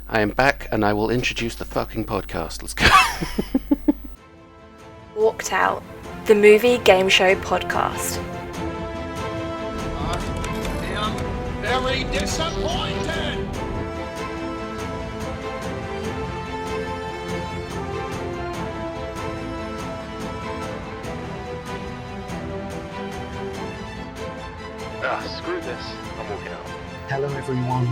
I am back and I will introduce the fucking podcast. Let's go. Walked Out, the movie game show podcast. I am very disappointed! Screw this. I'm walking out. Hello everyone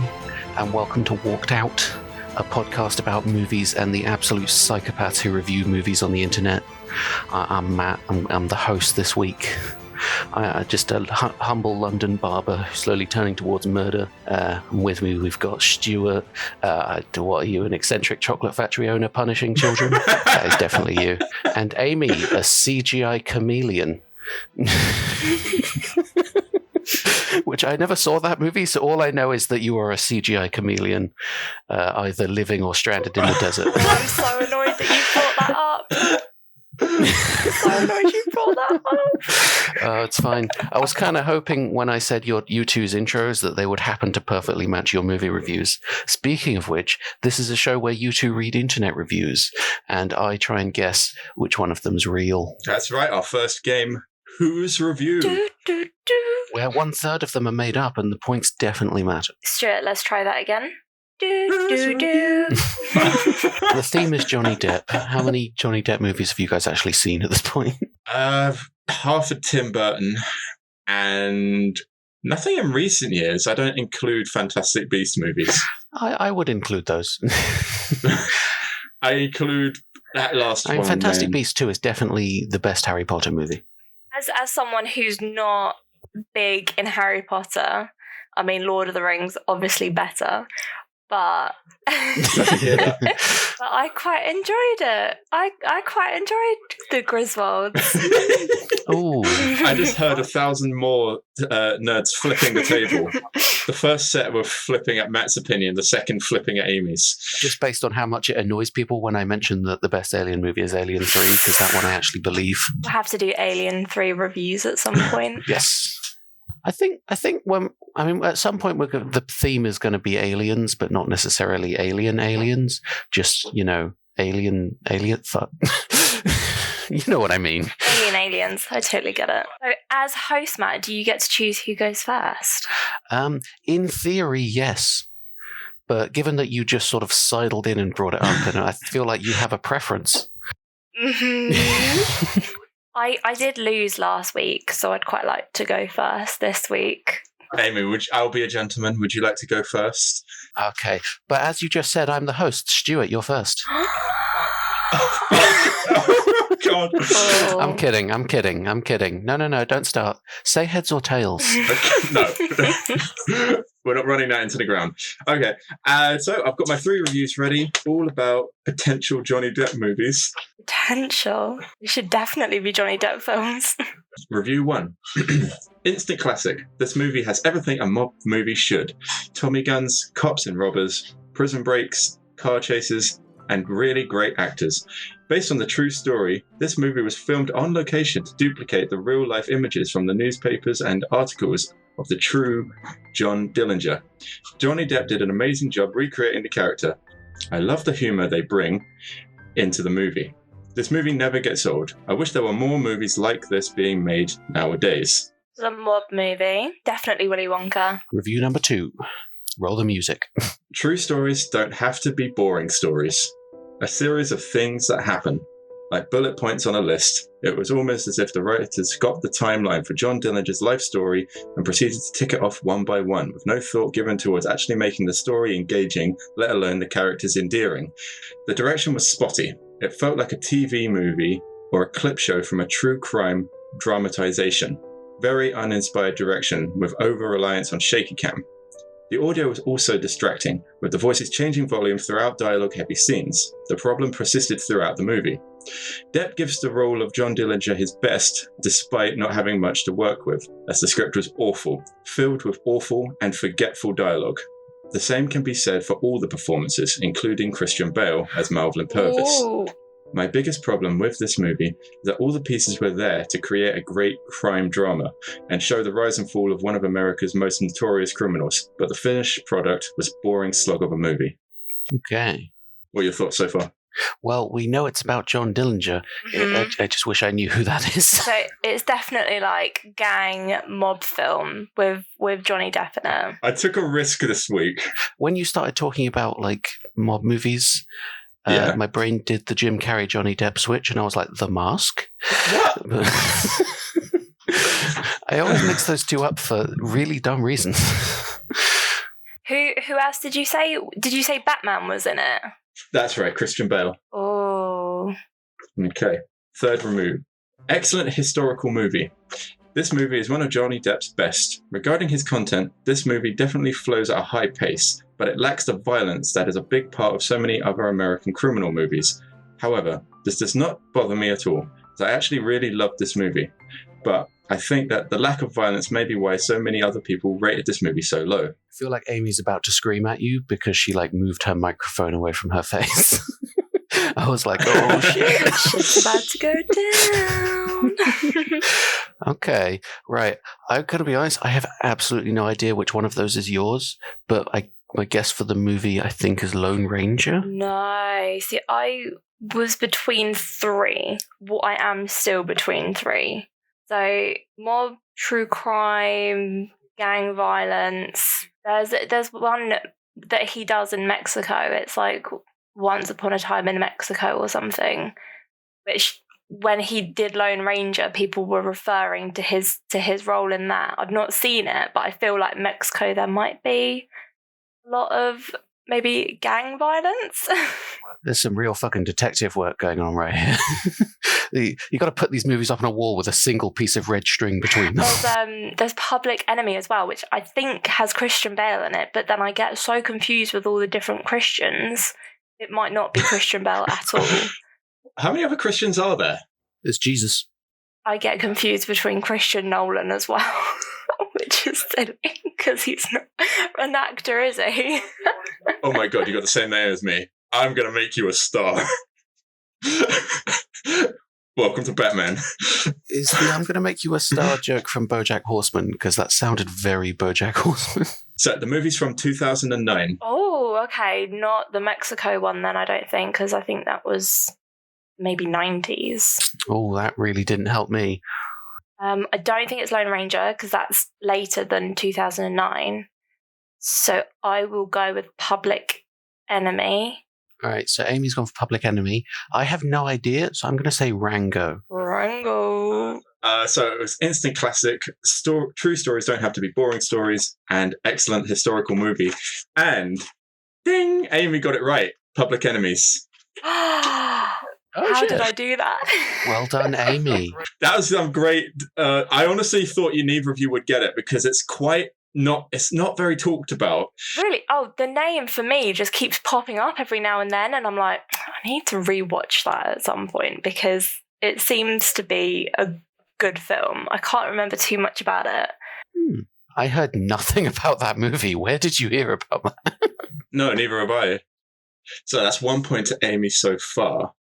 and welcome to Walked Out, a podcast about movies and the absolute psychopaths who review movies on the internet. I'm Matt, I'm the host this week. I'm just a humble London barber slowly turning towards murder. With me we've got Stuart. What are you, an eccentric chocolate factory owner punishing children? That is definitely you. And Amy, a CGI chameleon. Which I never saw that movie, so all I know is that you are a CGI chameleon, either living or stranded in the desert. I'm so annoyed that you brought that up. It's fine. I was kind of hoping when I said you two's intros that they would happen to perfectly match your movie reviews. Speaking of which, this is a show where you two read internet reviews, and I try and guess which one of them's real. That's right, our first game, Whose Review? Where 1/3 of them are made up and the points definitely matter. Stuart, let's try that again. The theme is Johnny Depp. How many Johnny Depp movies have you guys actually seen at this point? Half of Tim Burton and nothing in recent years. I don't include Fantastic Beasts movies. I would include those. I include that last one. Fantastic Beasts 2 is definitely the best Harry Potter movie. As someone who's not big in Harry Potter, I mean, Lord of the Rings, obviously better, but but I quite enjoyed it. I quite enjoyed the Griswolds. Oh, I just heard 1,000 more nerds flipping the table. The first set were flipping at Matt's opinion, the second flipping at Amy's. Just based on how much it annoys people when I mention that the best Alien movie is Alien 3, because that one I actually believe. We'll have to do Alien 3 reviews at some point. Yes. I think at some point the theme is going to be aliens, but not necessarily aliens. Just, alien. You know what I mean. Aliens. I totally get it. So, as host, Matt, do you get to choose who goes first? In theory, yes. But given that you just sort of sidled in and brought it up, and I feel like you have a preference. Mm-hmm. I did lose last week, so I'd quite like to go first this week. Amy, I'll be a gentleman. Would you like to go first? Okay. But as you just said, I'm the host. Stuart, you're first. Oh, God. Oh. I'm kidding. No, don't start. Say heads or tails. No. We're not running that into the ground. Okay. So I've got my 3 reviews ready, all about potential Johnny Depp movies. Potential? It should definitely be Johnny Depp films. Review 1. Instant classic. This movie has everything a mob movie should. Tommy guns, cops and robbers, prison breaks, car chases, and really great actors. Based on the true story, this movie was filmed on location to duplicate the real-life images from the newspapers and articles of the true John Dillinger. Johnny Depp did an amazing job recreating the character. I love the humour they bring into the movie. This movie never gets old. I wish there were more movies like this being made nowadays. The mob movie. Definitely Willy Wonka. Review number 2. Roll the music. True stories don't have to be boring stories. A series of things that happen, like bullet points on a list. It was almost as if the writers got the timeline for John Dillinger's life story and proceeded to tick it off one by one, with no thought given towards actually making the story engaging, let alone the characters endearing. The direction was spotty. It felt like a TV movie or a clip show from a true crime dramatization. Very uninspired direction with over-reliance on shaky cam. The audio was also distracting, with the voices changing volume throughout dialogue-heavy scenes. The problem persisted throughout the movie. Depp gives the role of John Dillinger his best, despite not having much to work with, as the script was awful, filled with awful and forgetful dialogue. The same can be said for all the performances, including Christian Bale as Malvin Purvis. Ooh. My biggest problem with this movie is that all the pieces were there to create a great crime drama and show the rise and fall of one of America's most notorious criminals, but the finished product was a boring slog of a movie. Okay. What are your thoughts so far? Well, we know it's about John Dillinger. I just wish I knew who that is. So it's definitely like gang mob film with Johnny Depp in it. I took a risk this week. When you started talking about like mob movies, my brain did the Jim Carrey Johnny Depp switch, and I was like, The Mask. What? I always mix those two up for really dumb reasons. Who else did you say? Did you say Batman was in it? That's right, Christian Bale. Oh. Okay. Third remove. Excellent historical movie. This movie is one of Johnny Depp's best. Regarding his content, this movie definitely flows at a high pace, but it lacks the violence that is a big part of so many other American criminal movies. However, this does not bother me at all, as I actually really loved this movie. But I think that the lack of violence may be why so many other people rated this movie so low. I feel like Amy's about to scream at you because she like moved her microphone away from her face. I was like, oh shit. Shit's about to go down. Okay, right. I'm going to be honest, I have absolutely no idea which one of those is yours, but my guess for the movie, I think, is Lone Ranger. No. See, I was between three. Well, I am still between three. So, mob, true crime, gang violence. There's one that he does in Mexico. It's like Once Upon a Time in Mexico or something, which when he did Lone Ranger, people were referring to his role in that. I've not seen it, but I feel like Mexico there might be a lot of maybe gang violence. There's some real fucking detective work going on right here. You got to put these movies up on a wall with a single piece of red string between them. There's Public Enemy as well, which I think has Christian Bale in it, but then I get so confused with all the different Christians. It might not be Christian Bale at all. How many other Christians are there? There's Jesus. I get confused between Christian Nolan as well, which is silly because he's not an actor, is he? Oh my god, you got the same name as me. I'm going to make you a star. Welcome to Batman. Is the I'm going to make you a star joke from BoJack Horseman? Because that sounded very BoJack Horseman. So the movie's from 2009. Oh, okay. Not the Mexico one then, I don't think, because I think that was maybe 90s. Oh, that really didn't help me. I don't think it's Lone Ranger because that's later than 2009. So I will go with Public Enemy. All right, so Amy's gone for Public Enemy. I have no idea, so I'm going to say Rango. Rango. So it was instant classic. True stories don't have to be boring stories, and excellent historical movie. And ding, Amy got it right. Public Enemies. How did I do that? Well done, Amy. That was great. I honestly thought neither of you would get it because it's not very talked about. Really? Oh, the name for me just keeps popping up every now and then, and I'm like, I need to rewatch that at some point because it seems to be a good film. I can't remember too much about it. I heard nothing about that movie. Where did you hear about that? No, neither have I. So that's 1 point to Amy so far.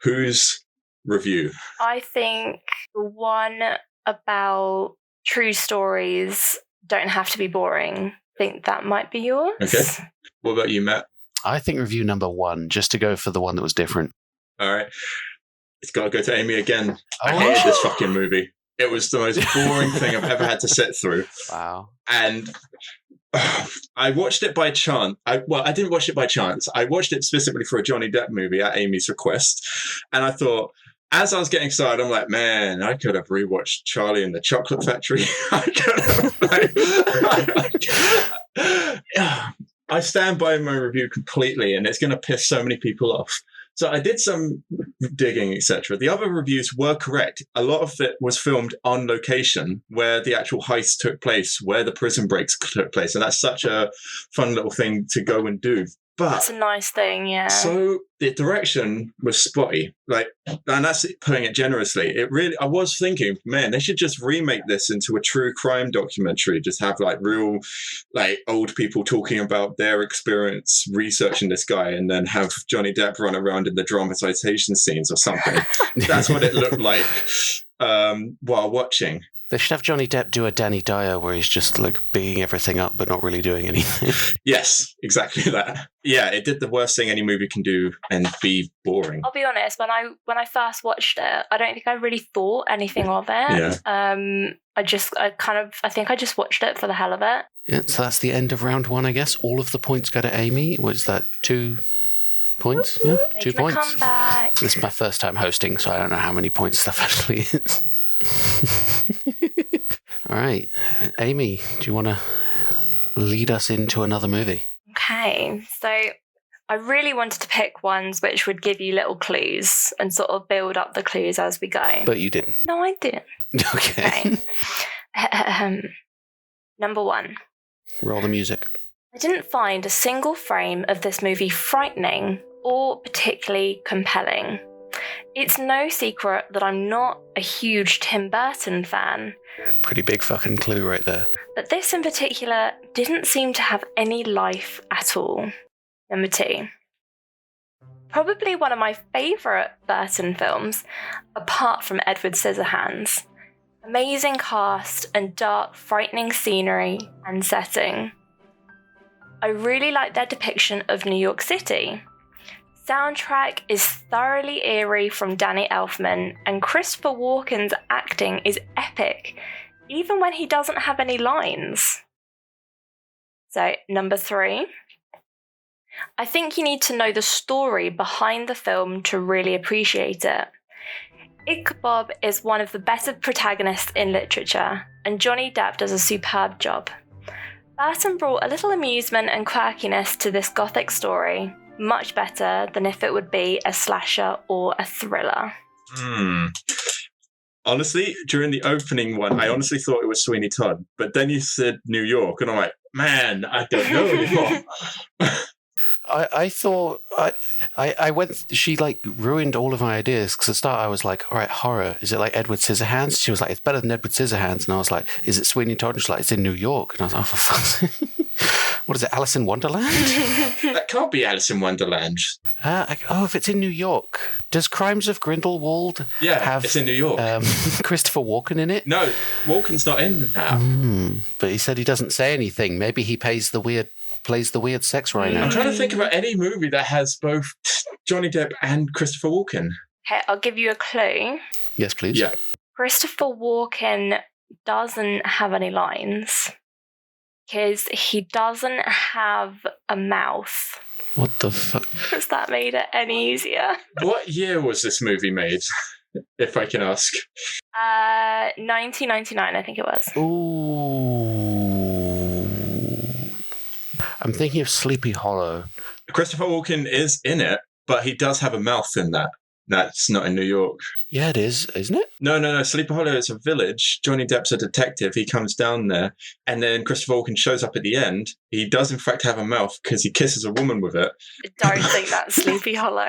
Whose review? I think the one about true stories don't have to be boring. I think that might be yours. Okay. What about you, Matt? I think review number 1, just to go for the one that was different. All right. It's got to go to Amy again. I Oh. hated this fucking movie. It was the most boring thing I've ever had to sit through. Wow. And I watched it by chance. I didn't watch it by chance. I watched it specifically for a Johnny Depp movie at Amy's request. And I thought, as I was getting started, I'm like, man, I could have rewatched Charlie and the Chocolate Factory. I stand by my review completely, and it's going to piss so many people off. So I did some digging, etc. The other reviews were correct. A lot of it was filmed on location where the actual heist took place, where the prison breaks took place. And that's such a fun little thing to go and do. But That's a nice thing, yeah. so the direction was spotty, and that's putting it generously. I was thinking, man, they should just remake this into a true crime documentary. Just have real, old people talking about their experience researching this guy, and then have Johnny Depp run around in the dramatization scenes or something. That's what it looked like while watching. They should have Johnny Depp do a Danny Dyer where he's just like bigging everything up but not really doing anything. Yes, exactly that. Yeah, it did the worst thing any movie can do and be boring. I'll be honest, when I first watched it, I don't think I really thought anything of it. Yeah. I think I just watched it for the hell of it. Yeah, so that's the end of round 1, I guess. All of the points go to Amy. Was that 2 points? Yeah, 2 Making a points. comeback. This is my first time hosting, so I don't know how many points stuff actually is. All right, Amy, do you want to lead us into another movie? Okay, so I really wanted to pick ones which would give you little clues and sort of build up the clues as we go. But you didn't. No, I didn't. Okay. Number 1. Roll the music. I didn't find a single frame of this movie frightening or particularly compelling. It's no secret that I'm not a huge Tim Burton fan, Pretty big fucking clue right there. but this in particular didn't seem to have any life at all. Number 2. Probably one of my favourite Burton films, apart from Edward Scissorhands. Amazing cast and dark, frightening scenery and setting. I really like their depiction of New York City. Soundtrack is thoroughly eerie from Danny Elfman, and Christopher Walken's acting is epic, even when he doesn't have any lines. So, number 3. I think you need to know the story behind the film to really appreciate it. Ichabod is one of the better protagonists in literature, and Johnny Depp does a superb job. Burton brought a little amusement and quirkiness to this gothic story, much better than if it would be a slasher or a thriller. Honestly, during the opening one, I honestly thought it was Sweeney Todd, but then you said New York, and I'm like, man, I don't know anymore. I thought I went. She like ruined all of my ideas because at the start I was like, all right, horror. Is it like Edward Scissorhands? She was like, it's better than Edward Scissorhands, and I was like, is it Sweeney Todd? And she's like, it's in New York, and I was like, oh for fuck's sake. What is it, Alice in Wonderland? That can't be Alice in Wonderland. If it's in New York, does Crimes of Grindelwald have? It's in New York. Christopher Walken in it? No, Walken's not in that. But he said he doesn't say anything. Maybe he plays the weird sex rhino. I'm trying to think about any movie that has both Johnny Depp and Christopher Walken. Okay, I'll give you a clue. Yes, please. Yeah. Christopher Walken doesn't have any lines because he doesn't have a mouth. What the fuck? Has that made it any easier? What year was this movie made, if I can ask? 1999, I think it was. Ooh. I'm thinking of Sleepy Hollow. Christopher Walken is in it, but he does have a mouth in that. That's not in New York. Yeah, it is, isn't it? No. Sleepy Hollow is a village. Johnny Depp's a detective. He comes down there, and then Christopher Walken shows up at the end. He does, in fact, have a mouth because he kisses a woman with it. I don't think that's Sleepy Hollow.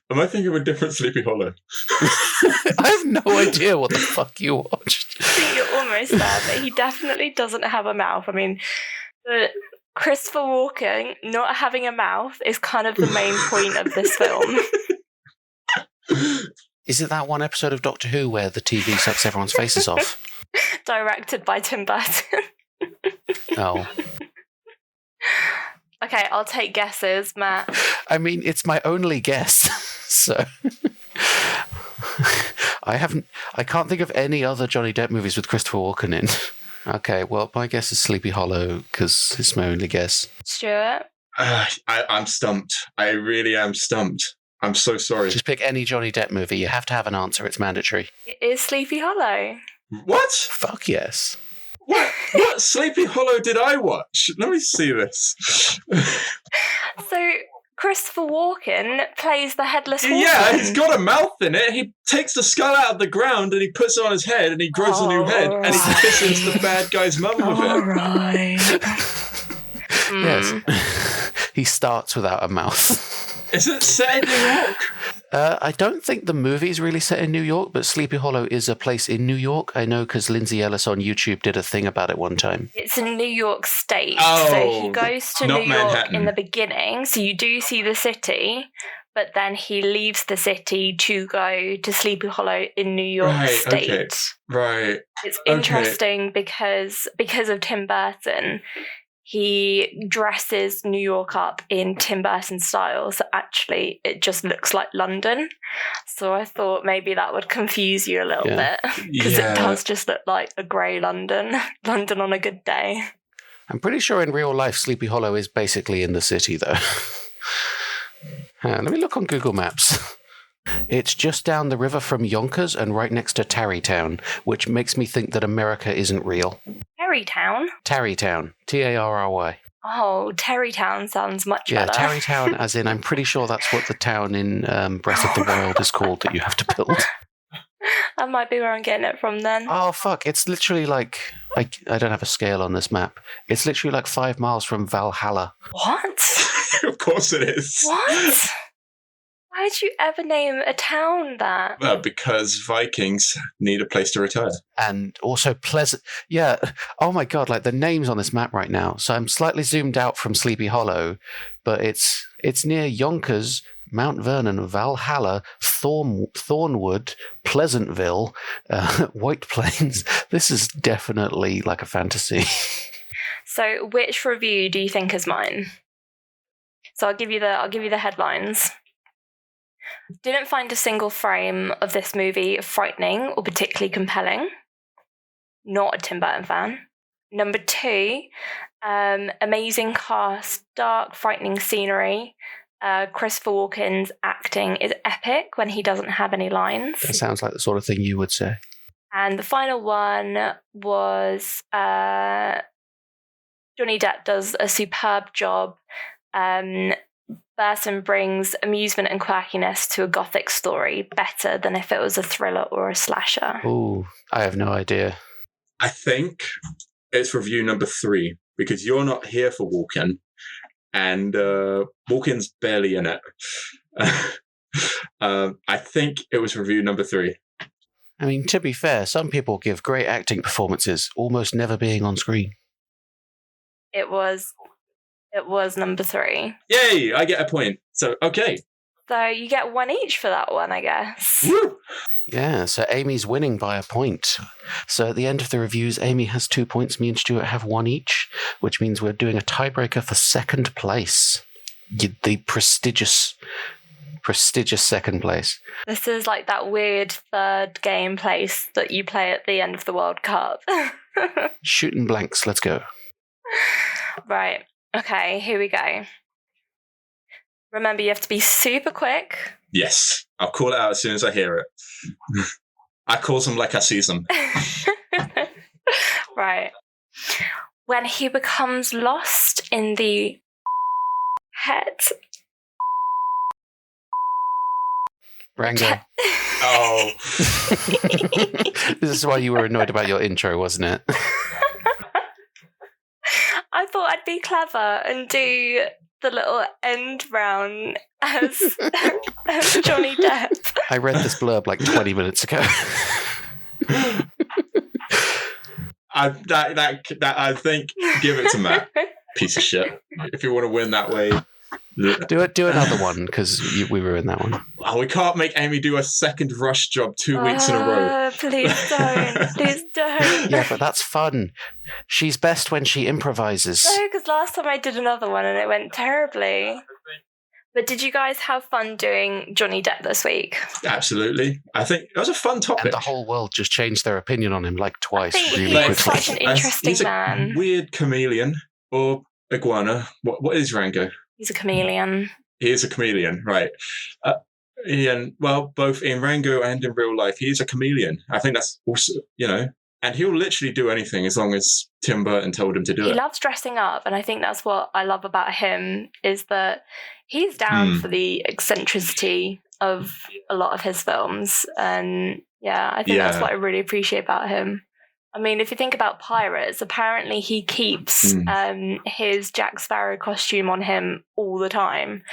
Am I thinking of a different Sleepy Hollow? I have no idea what the fuck you watched. I think you're almost there, but he definitely doesn't have a mouth. I mean, Christopher Walken not having a mouth is kind of the main point of this film. Is it that one episode of Doctor Who where the TV sucks everyone's faces off? Directed by Tim Burton. Oh. Okay, I'll take guesses, Matt. I mean, it's my only guess, so... I can't think of any other Johnny Depp movies with Christopher Walken in. Okay, well, my guess is Sleepy Hollow, because it's my only guess. Stuart? I'm stumped. I really am stumped. I'm so sorry. Just pick any Johnny Depp movie. You have to have an answer. It's mandatory. It is Sleepy Hollow. What? Fuck yes. What Sleepy Hollow did I watch? Let me see this. So, Christopher Walken plays the Headless Horseman. Yeah, he's got a mouth in it. He takes the skull out of the ground and he puts it on his head and he grows a new head and he kisses the bad guy's mum with it. All right. Yes. He starts without a mouth. Is it set in New York? I don't think the movie's really set in New York, but Sleepy Hollow is a place in New York. I know because Lindsay Ellis on YouTube did a thing about it one time. It's in New York State. Oh, so he goes to not New York Manhattan. in the beginning. So you do see the city, but then he leaves the city to go to Sleepy Hollow in New York State. Okay. Right. It's interesting because of Tim Burton. He dresses New York up in Tim Burton style, so actually it just looks like London. So I thought maybe that would confuse you a little bit, because it does just look like a grey London. London on a good day. I'm pretty sure in real life Sleepy Hollow is basically in the city, though. Let me look on Google Maps. It's just down the river from Yonkers and right next to Tarrytown, which makes me think that America isn't real. Tarrytown? Tarrytown. Tarry. Oh, Tarrytown sounds much better. Yeah, Tarrytown, as in, I'm pretty sure that's what the town in Breath of the Wild is called that you have to build. That might be where I'm getting it from then. Oh, fuck. It's literally like... I don't have a scale on this map. It's literally like 5 miles from Valhalla. What? Of course it is. What? Why would you ever name a town that? Well, because Vikings need a place to retire. And also pleasant. Yeah. Oh my God. Like the names on this map right now. So I'm slightly zoomed out from Sleepy Hollow, but it's near Yonkers, Mount Vernon, Valhalla, Thornwood, Pleasantville, White Plains. This is definitely like a fantasy. So which review do you think is mine? So I'll give you the headlines. Didn't find a single frame of this movie frightening or particularly compelling. Not a Tim Burton fan. Number 2, amazing cast, dark, frightening scenery. Christopher Walken's acting is epic when he doesn't have any lines. That sounds like the sort of thing you would say. And the final one was Johnny Depp does a superb job. Burton brings amusement and quirkiness to a gothic story better than if it was a thriller or a slasher. Ooh, I have no idea. I think it's review number 3, because you're not here for Walken, and Walken's barely in it. I think it was review number 3. I mean, to be fair, some people give great acting performances, almost never being on screen. It was number 3. Yay! I get a point. So, okay. So you get 1 each for that one, I guess. Woo! Yeah, so Amy's winning by a point. So at the end of the reviews, Amy has 2 points, me and Stuart have 1 each, which means we're doing a tiebreaker for second place. The prestigious second place. This is like that weird third game place that you play at the end of the World Cup. Shooting blanks, let's go. Right. Okay, here we go. Remember, you have to be super quick. Yes. I'll call it out as soon as I hear it. I call them like I see them. Right. When he becomes lost in the head. Rango. Oh. This is why you were annoyed about your intro, wasn't it? I thought I'd be clever and do the little end round as Johnny Depp. I read this blurb like 20 minutes ago. I think give it to Matt. Piece of shit. If you want to win that way. Do another one, because we were in that one. Oh, we can't make Amy do a second rush job 2 weeks in a row. Please don't. Please don't. Yeah, but that's fun. She's best when she improvises. No, because last time I did another one and it went terribly. But did you guys have fun doing Johnny Depp this week? Absolutely. I think it was a fun topic. And the whole world just changed their opinion on him like twice. I think really he's quickly. such an interesting He's man. A weird chameleon or iguana. What is Rango? He's a chameleon. He is a chameleon, right. Both in Rango and in real life, he is a chameleon. I think that's also, and he'll literally do anything as long as Tim Burton told him to do it. He loves dressing up, and I think that's what I love about him, is that he's down for the eccentricity of a lot of his films. And yeah, I think that's what I really appreciate about him. I mean, if you think about pirates, apparently he keeps his Jack Sparrow costume on him all the time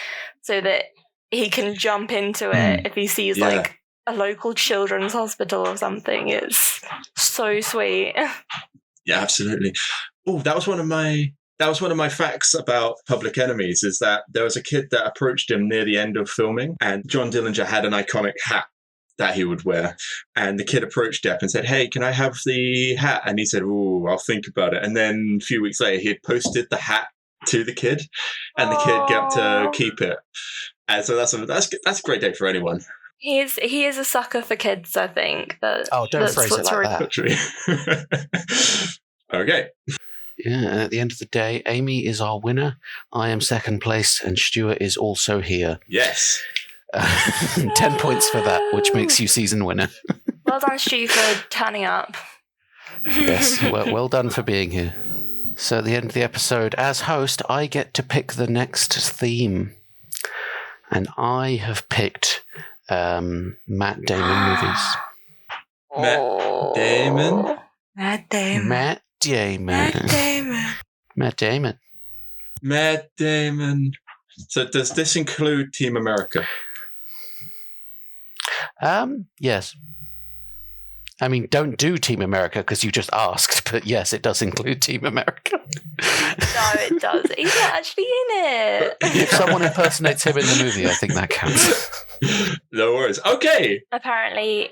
so that he can jump into it if he sees like a local children's hospital or something. It's so sweet. Yeah, absolutely. Oh, that was one of my That was one of my facts about Public Enemies, is that there was a kid that approached him near the end of filming, and John Dillinger had an iconic hat that he would wear. And the kid approached Depp and said, "Hey, can I have the hat?" And he said, "Ooh, I'll think about it." And then a few weeks later, he had posted the hat to the kid, and the kid got to keep it. And so that's a great day for anyone. He is a sucker for kids, I think. Don't phrase it like that. Okay. Yeah, and at the end of the day, Amy is our winner. I am second place, and Stuart is also here. Yes. 10 points for that, which makes you season winner. Well done, Stu, for turning up. Yes, well done for being here. So at the end of the episode, as host, I get to pick the next theme. And I have picked Matt Damon movies. Matt Damon? Matt Damon. Matt Damon. Matt Damon. Matt Damon. Matt Damon. So does this include Team America? Yes. I mean, don't do Team America because you just asked, but yes, it does include Team America. No, it does. He's not actually in it. If someone impersonates him in the movie, I think that counts. No worries. Okay. Apparently,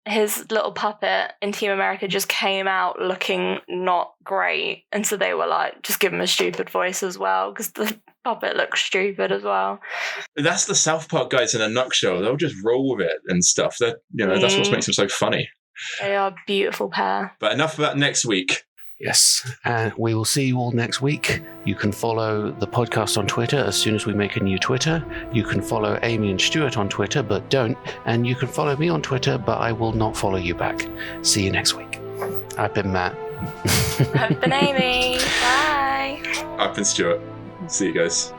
his little puppet in Team America just came out looking not great, and so they were like, just give him a stupid voice as well, because the puppet looks stupid as well. That's the South Park guys in a nutshell. They'll just roll with it and stuff. That that's what makes them so funny. They are a beautiful pair. But enough about next week. Yes, and we will see you all next week. You can follow the podcast on Twitter as soon as we make a new Twitter. You can follow Amy and Stuart on Twitter, but don't. And you can follow me on Twitter, but I will not follow you back. See you next week. I've been Matt. I've been Amy. Bye. I've been Stuart. See you guys.